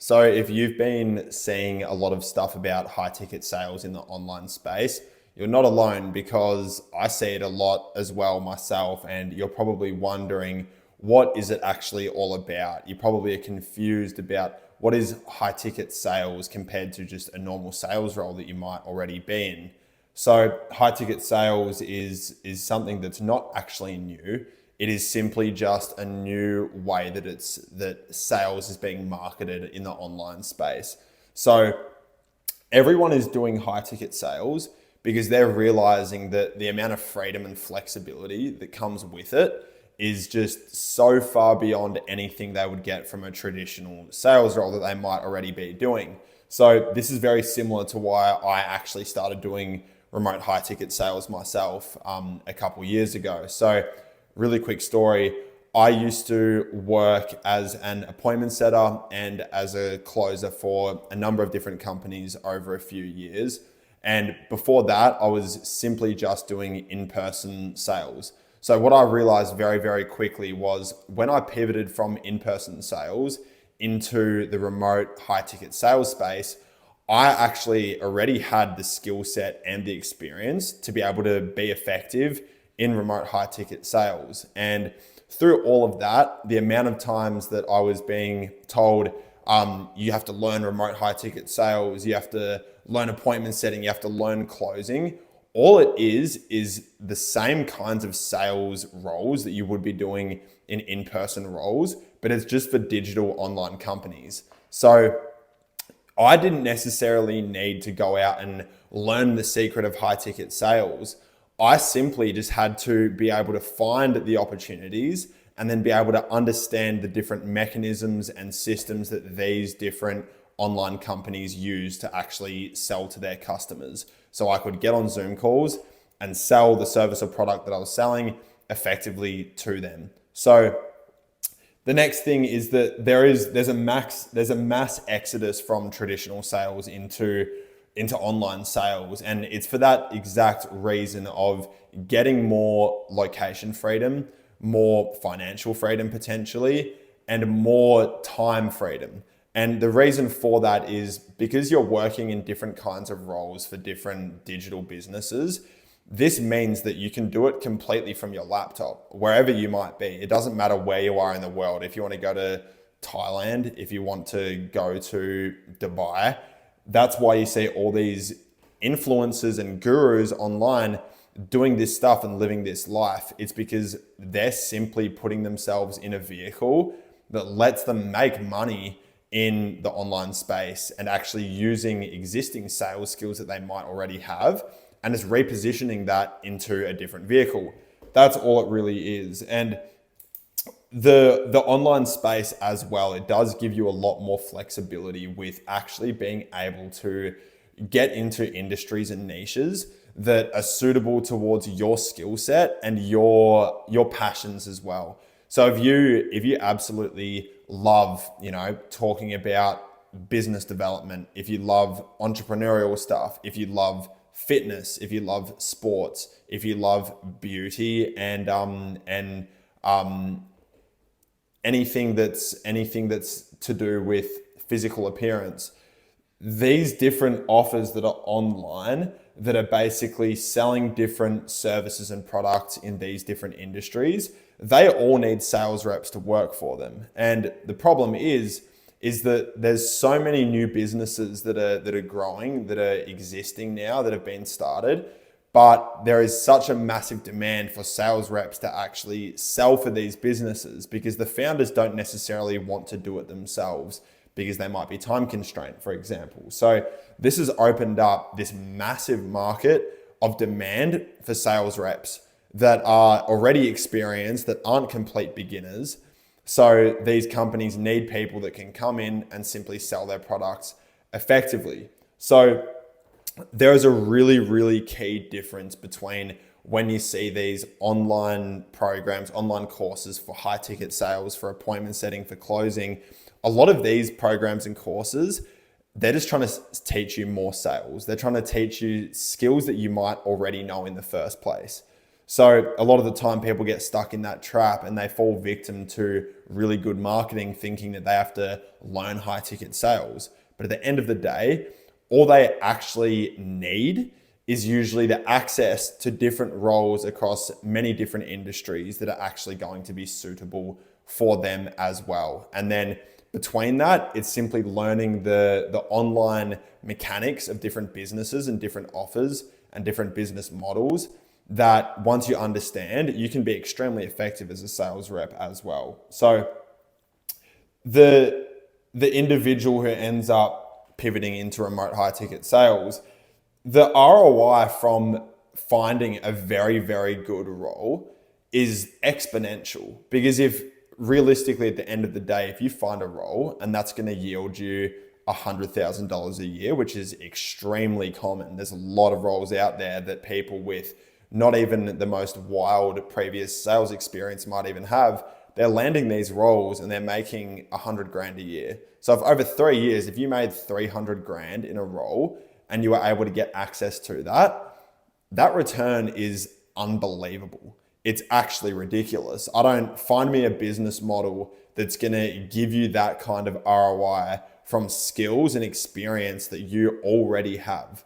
So if you've been seeing a lot of stuff about high ticket sales in the online space, you're not alone because I see it a lot as well myself. And you're probably wondering, what is it actually all about? You probably are confused about what is high ticket sales compared to just a normal sales role that you might already be in. So high ticket sales is something that's not actually new. It is simply just a new way that sales is being marketed in the online space. So everyone is doing high ticket sales because they're realizing that the amount of freedom and flexibility that comes with it is just so far beyond anything they would get from a traditional sales role that they might already be doing. So this is very similar to why I actually started doing remote high ticket sales myself a couple years ago. So really quick story. I used to work as an appointment setter and as a closer for a number of different companies over a few years. And before that, I was simply just doing in-person sales. So what I realized very, very quickly was when I pivoted from in-person sales into the remote high ticket sales space, I actually already had the skill set and the experience to be able to be effective in remote high ticket sales. And through all of that, the amount of times that I was being told, you have to learn remote high ticket sales, you have to learn appointment setting, you have to learn closing. All it is the same kinds of sales roles that you would be doing in in-person roles, but it's just for digital online companies. So I didn't necessarily need to go out and learn the secret of high ticket sales. I simply just had to be able to find the opportunities and then be able to understand the different mechanisms and systems that these different online companies use to actually sell to their customers. So I could get on Zoom calls and sell the service or product that I was selling effectively to them. So the next thing is that there's a mass exodus from traditional sales into online sales. And it's for that exact reason of getting more location freedom, more financial freedom potentially, and more time freedom. And the reason for that is because you're working in different kinds of roles for different digital businesses. This means that you can do it completely from your laptop, wherever you might be. It doesn't matter where you are in the world. If you want to go to Thailand, if you want to go to Dubai, that's why you see all these influencers and gurus online doing this stuff and living this life. It's because they're simply putting themselves in a vehicle that lets them make money in the online space and actually using existing sales skills that they might already have and is repositioning that into a different vehicle. That's all it really is. And the online space as well, it does give you a lot more flexibility with actually being able to get into industries and niches that are suitable towards your skill set and your passions as well. So if you absolutely love, talking about business development, if you love entrepreneurial stuff, if you love fitness, if you love sports, if you love beauty and anything that's to do with physical appearance, these different offers that are online that are basically selling different services and products in these different industries, they all need sales reps to work for them. And the problem is that there's so many new businesses that are growing, that are existing now, that have been started, but there is such a massive demand for sales reps to actually sell for these businesses because the founders don't necessarily want to do it themselves because they might be time constrained, for example. So this has opened up this massive market of demand for sales reps that are already experienced, that aren't complete beginners. So these companies need people that can come in and simply sell their products effectively. So there is a really, really key difference between when you see these online programs, online courses for high ticket sales, for appointment setting, for closing. A lot of these programs and courses, they're just trying to teach you more sales. They're trying to teach you skills that you might already know in the first place. So a lot of the time people get stuck in that trap and they fall victim to really good marketing, thinking that they have to learn high ticket sales. But at the end of the day, all they actually need is usually the access to different roles across many different industries that are actually going to be suitable for them as well. And then between that, it's simply learning the online mechanics of different businesses and different offers and different business models that once you understand, you can be extremely effective as a sales rep as well. So the individual who ends up pivoting into remote high ticket sales, the ROI from finding a very, very good role is exponential. Because if realistically at the end of the day, if you find a role and that's going to yield you $100,000 a year, which is extremely common. There's a lot of roles out there that people with not even the most wild previous sales experience might even have. They're landing these roles and they're making 100 grand a year. So if over 3 years, if you made 300 grand in a role and you were able to get access to that, that return is unbelievable. It's actually ridiculous. I don't find me a business model that's going to give you that kind of ROI from skills and experience that you already have.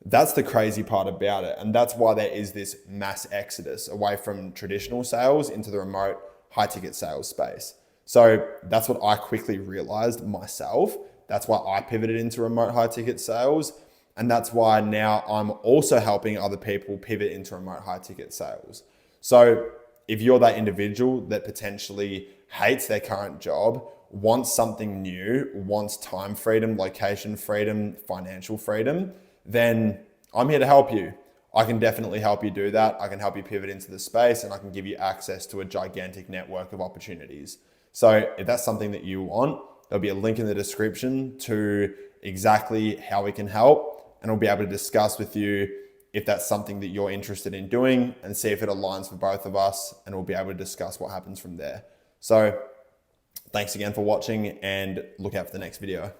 That's the crazy part about it. And that's why there is this mass exodus away from traditional sales into the remote high ticket sales space. So that's what I quickly realized myself. That's why I pivoted into remote high ticket sales. And that's why now I'm also helping other people pivot into remote high ticket sales. So if you're that individual that potentially hates their current job, wants something new, wants time freedom, location freedom, financial freedom, then I'm here to help you. I can definitely help you do that. I can help you pivot into the space and I can give you access to a gigantic network of opportunities. So if that's something that you want, there'll be a link in the description to exactly how we can help, and we'll be able to discuss with you if that's something that you're interested in doing and see if it aligns for both of us, and we'll be able to discuss what happens from there. So thanks again for watching and look out for the next video.